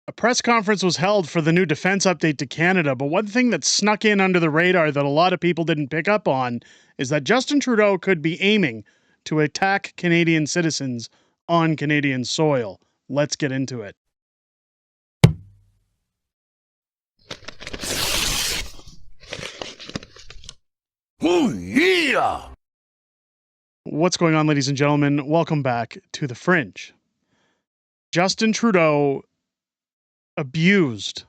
A press conference was held for the new defense update to Canada, but one thing that snuck in under the radar that a lot of people didn't pick up on is that Justin Trudeau could be aiming to attack Canadian citizens on Canadian soil. Let's get into it. Oh, yeah! What's going on, ladies and gentlemen? Welcome back to the Fringe. Justin Trudeau abused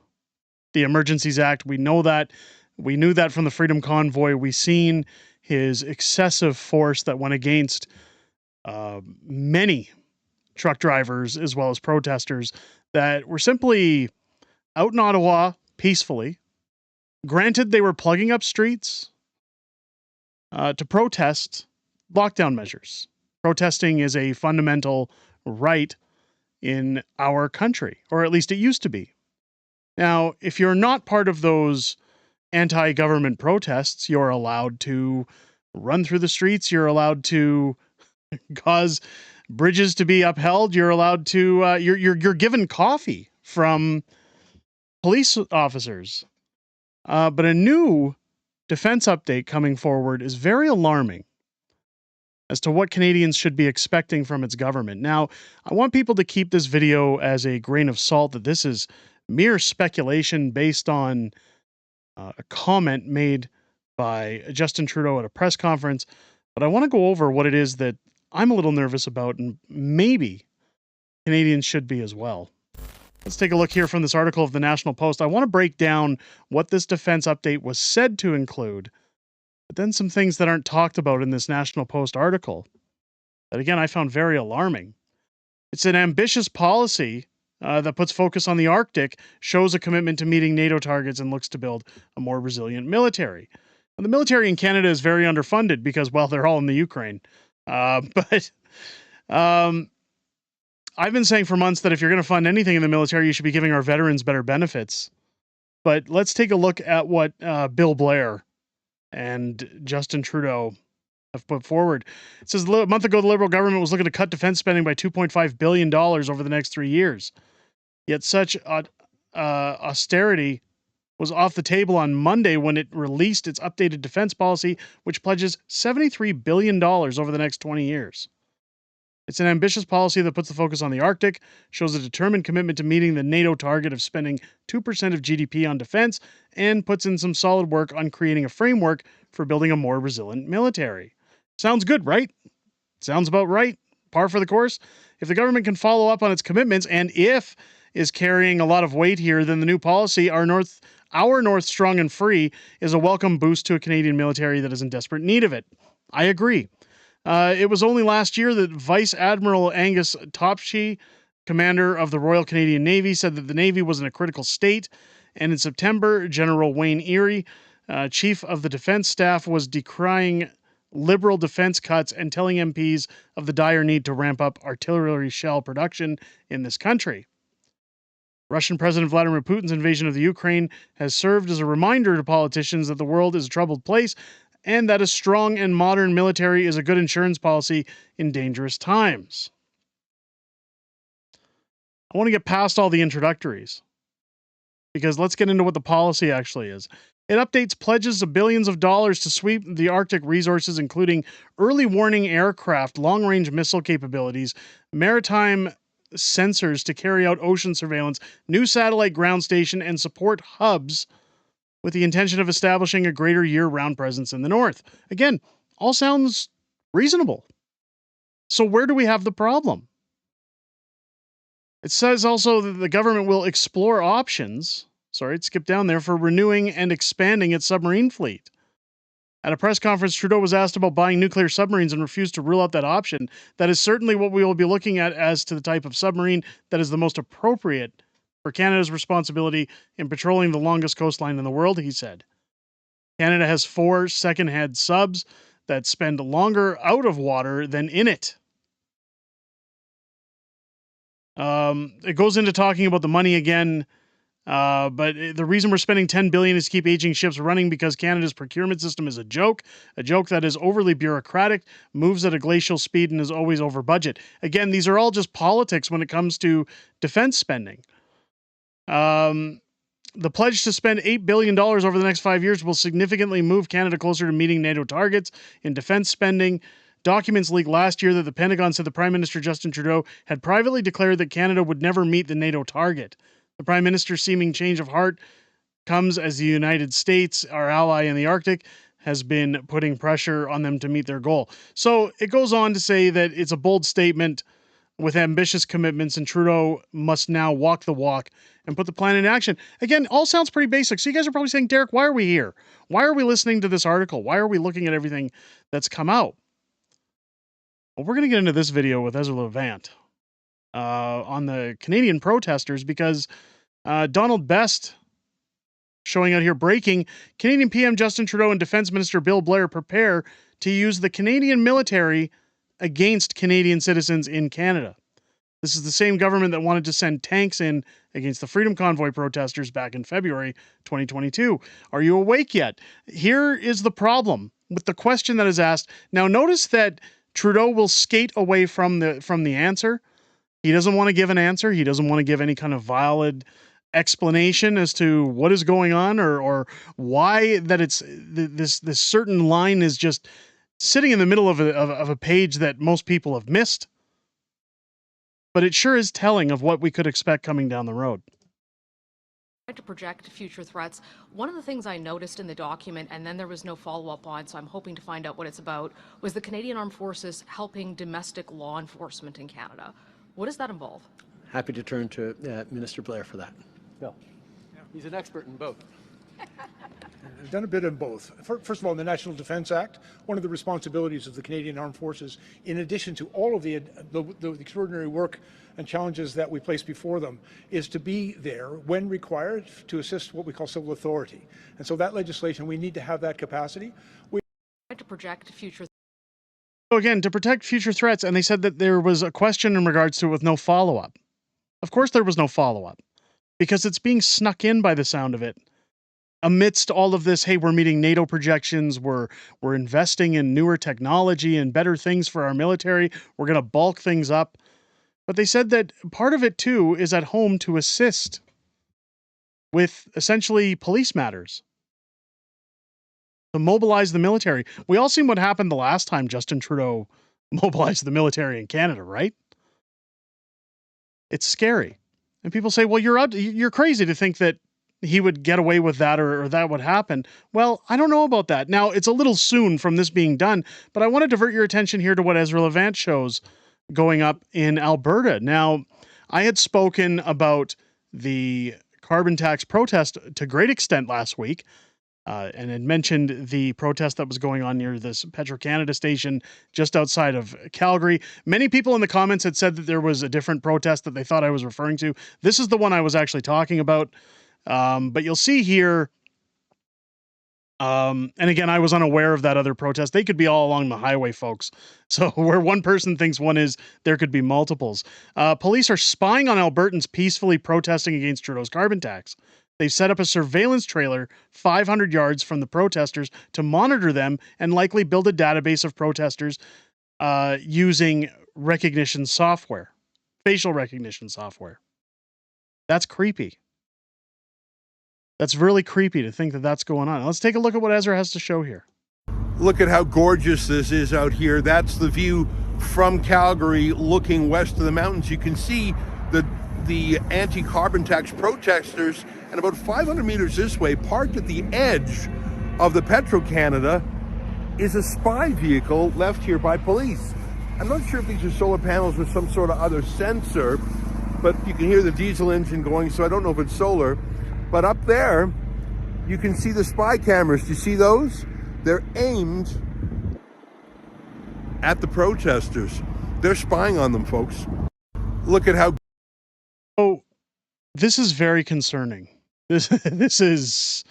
the Emergencies Act. We know that. We knew that from the Freedom Convoy. We seen his excessive force that went against many truck drivers as well as protesters that were simply out in Ottawa peacefully. Granted, they were plugging up streets to protest lockdown measures. Protesting is a fundamental right in our country, or at least it used to be. Now, if you're not part of those anti-government protests, you're allowed to run through the streets, you're allowed to cause bridges to be upheld, you're allowed to, you're given coffee from police officers. But a new defense update coming forward is very alarming as to what Canadians should be expecting from its government. Now, I want people to keep this video as a grain of salt, that this is mere speculation based on a comment made by Justin Trudeau at a press conference. But I want to go over what it is that I'm a little nervous about, and maybe Canadians should be as well. Let's take a look here from this article of the National Post. I want to break down what this defense update was said to include, but then some things that aren't talked about in this National Post article that, again, I found very alarming. It's an ambitious policy that puts focus on the Arctic, shows a commitment to meeting NATO targets, and looks to build a more resilient military. And the military in Canada is very underfunded because, well, they're all in the Ukraine. But I've been saying for months that if you're going to fund anything in the military, you should be giving our veterans better benefits. But let's take a look at what Bill Blair and Justin Trudeau have put forward. It says a month ago, the Liberal government was looking to cut defense spending by $2.5 billion over the next 3 years. Yet such austerity was off the table on Monday when it released its updated defense policy, which pledges $73 billion over the next 20 years. It's an ambitious policy that puts the focus on the Arctic, shows a determined commitment to meeting the NATO target of spending 2% of GDP on defense, and puts in some solid work on creating a framework for building a more resilient military. Sounds good, right? Sounds about right. Par for the course. If the government can follow up on its commitments, and if is carrying a lot of weight here, then the new policy, our North Strong and Free, is a welcome boost to a Canadian military that is in desperate need of it. I agree. It was only last year that Vice Admiral Angus Topshee, commander of the Royal Canadian Navy, said that the Navy was in a critical state. And in September, General Wayne Erie, chief of the defense staff, was decrying Liberal defense cuts and telling MPs of the dire need to ramp up artillery shell production in this country. Russian President Vladimir Putin's invasion of the Ukraine has served as a reminder to politicians that the world is a troubled place and that a strong and modern military is a good insurance policy in dangerous times. I want to get past all the introductories, because let's get into what the policy actually is. It updates pledges of billions of dollars to sweep the Arctic resources, including early warning aircraft, long-range missile capabilities, maritime sensors to carry out ocean surveillance, new satellite ground station, and support hubs, with the intention of establishing a greater year-round presence in the North. Again, all sounds reasonable. So where do we have the problem? It says also that the government will explore options, skip down there, for renewing and expanding its submarine fleet. At a press conference, Trudeau was asked about buying nuclear submarines and refused to rule out that option. That is certainly what we will be looking at as to the type of submarine that is the most appropriate for Canada's responsibility in patrolling the longest coastline in the world, he said. Canada has 4 second-hand subs that spend longer out of water than in it. It goes into talking about the money again. But the reason we're spending $10 billion is to keep aging ships running, because Canada's procurement system is a joke that is overly bureaucratic, moves at a glacial speed, and is always over budget. Again, these are all just politics when it comes to defense spending. The pledge to spend $8 billion over the next 5 years will significantly move Canada closer to meeting NATO targets in defense spending. Documents leaked last year that the Pentagon said the Prime Minister Justin Trudeau had privately declared that Canada would never meet the NATO target. The Prime Minister's seeming change of heart comes as the United States, our ally in the Arctic, has been putting pressure on them to meet their goal. So it goes on to say that it's a bold statement with ambitious commitments, and Trudeau must now walk the walk and put the plan in action. Again, all sounds pretty basic. So you guys are probably saying, Derek, why are we here? Why are we listening to this article? Why are we looking at everything that's come out? Well, we're going to get into this video with Ezra Levant on the Canadian protesters because Donald Best showing out here, breaking, Canadian PM Justin Trudeau and Defense Minister Bill Blair prepare to use the Canadian military against Canadian citizens in Canada. This is the same government that wanted to send tanks in against the Freedom Convoy protesters back in February 2022. Are you awake yet? Here is the problem with the question that is asked. Now, notice that Trudeau will skate away from the answer. He doesn't want to give an answer. He doesn't want to give any kind of valid explanation as to what is going on or why that it's this certain line is just sitting in the middle of a page that most people have missed. But it sure is telling of what we could expect coming down the road. To project future threats. One of the things I noticed in the document, and then there was no follow-up on, so I'm hoping to find out what it's about, was the Canadian Armed Forces helping domestic law enforcement in Canada. What does that involve? Happy to turn to Minister Blair for that. Bill. He's an expert in both. I've done a bit of both. First of all, in the National Defence Act, one of the responsibilities of the Canadian Armed Forces, in addition to all of the extraordinary work and challenges that we place before them, is to be there when required to assist what we call civil authority. And so that legislation, we need to have that capacity. To project future. So again, to protect future threats, and they said that there was a question in regards to it with no follow-up. Of course there was no follow-up, because it's being snuck in by the sound of it. Amidst all of this, hey, we're meeting NATO projections, we're investing in newer technology and better things for our military, we're going to bulk things up. But they said that part of it, too, is at home to assist with, essentially, police matters. To mobilize the military. We all seen what happened the last time Justin Trudeau mobilized the military in Canada, right? It's scary. And people say, well, you're crazy to think that he would get away with that or that would happen. Well, I don't know about that. Now, it's a little soon from this being done, but I want to divert your attention here to what Ezra Levant shows going up in Alberta. Now, I had spoken about the carbon tax protest to great extent last week, and had mentioned the protest that was going on near this Petro-Canada station just outside of Calgary. Many people in the comments had said that there was a different protest that they thought I was referring to. This is the one I was actually talking about. But you'll see here, and again, I was unaware of that other protest. They could be all along the highway, folks. So where one person thinks one is, there could be multiples. Police are spying on Albertans peacefully protesting against Trudeau's carbon tax. They've set up a surveillance trailer 500 yards from the protesters to monitor them and likely build a database of protesters using recognition software, facial recognition software. That's creepy. That's really creepy to think that that's going on. Let's take a look at what Ezra has to show here. Look at how gorgeous this is out here. That's the view from Calgary looking west of the mountains. You can see the anti-carbon tax protesters, and about 500 meters this way, parked at the edge of the Petro-Canada, is a spy vehicle left here by police. I'm not sure if these are solar panels with some sort of other sensor, but you can hear the diesel engine going, so I don't know if it's solar. But up there, you can see the spy cameras. Do you see those? They're aimed at the protesters. They're spying on them, folks. Look at how... Oh, this is very concerning. This is...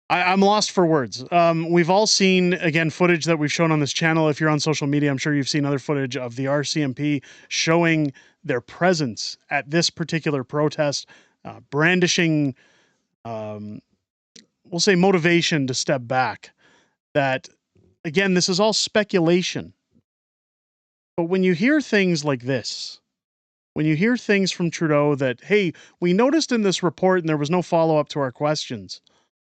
I'm lost for words. We've all seen, again, footage that we've shown on this channel. If you're on social media, I'm sure you've seen other footage of the RCMP showing their presence at this particular protest, brandishing, we'll say, motivation to step back. That, again, this is all speculation. But when you hear things like this, when you hear things from Trudeau that, hey, we noticed in this report and there was no follow-up to our questions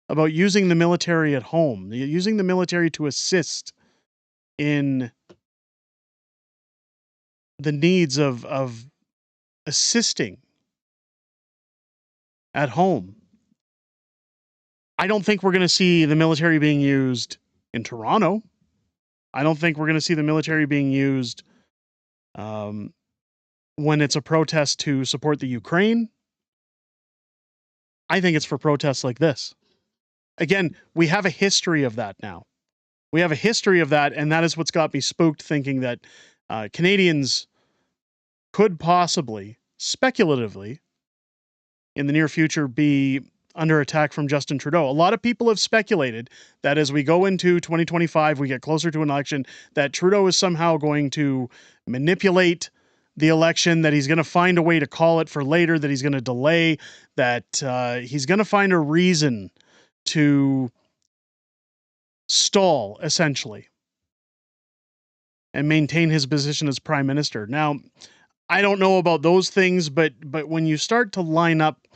about using the military at home, using the military to assist in the needs of assisting at home. I don't think we're going to see the military being used in Toronto. I don't think we're going to see the military being used when it's a protest to support the Ukraine. I think it's for protests like this. Again, we have a history of that now. We have a history of that, and that is what's got me spooked, thinking that Canadians could possibly, speculatively, in the near future, be under attack from Justin Trudeau. A lot of people have speculated that as we go into 2025, we get closer to an election, that Trudeau is somehow going to manipulate the election, that he's going to find a way to call it for later, that he's going to delay, that he's going to find a reason to stall, essentially, and maintain his position as prime minister. Now, I don't know about those things, but when you start to line up,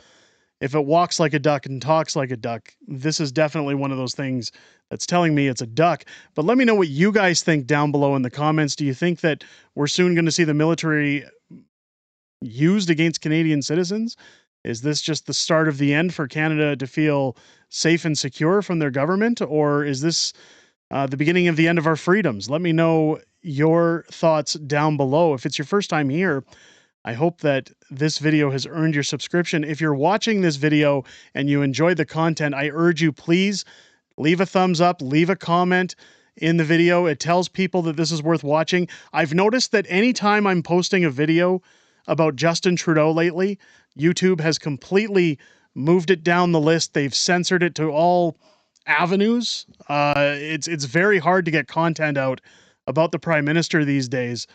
if it walks like a duck and talks like a duck, this is definitely one of those things that's telling me it's a duck. But let me know what you guys think down below in the comments. Do you think that we're soon going to see the military used against Canadian citizens? Is this just the start of the end for Canada to feel safe and secure from their government? Or is this the beginning of the end of our freedoms? Let me know your thoughts down below. If it's your first time here, I hope that this video has earned your subscription. If you're watching this video and you enjoyed the content, I urge you, please leave a thumbs up, leave a comment in the video. It tells people that this is worth watching. I've noticed that anytime I'm posting a video about Justin Trudeau lately, YouTube has completely moved it down the list. They've censored it to all avenues. It's very hard to get content out about the Prime Minister these days.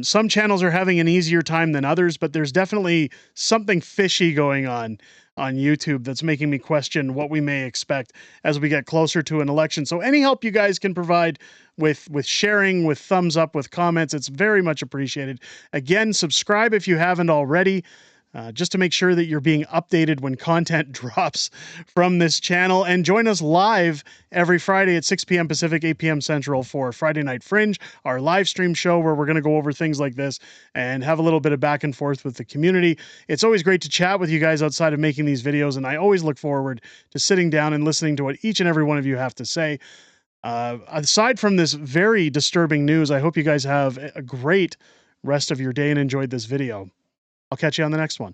Some channels are having an easier time than others, but there's definitely something fishy going on YouTube that's making me question what we may expect as we get closer to an election. So any help you guys can provide with sharing, with thumbs up, with comments, it's very much appreciated. Again, subscribe if you haven't already. Just to make sure that you're being updated when content drops from this channel. And join us live every Friday at 6 p.m. Pacific, 8 p.m. Central for Friday Night Fringe, our live stream show where we're going to go over things like this and have a little bit of back and forth with the community. It's always great to chat with you guys outside of making these videos, and I always look forward to sitting down and listening to what each and every one of you have to say. Aside from this very disturbing news, I hope you guys have a great rest of your day and enjoyed this video. I'll catch you on the next one.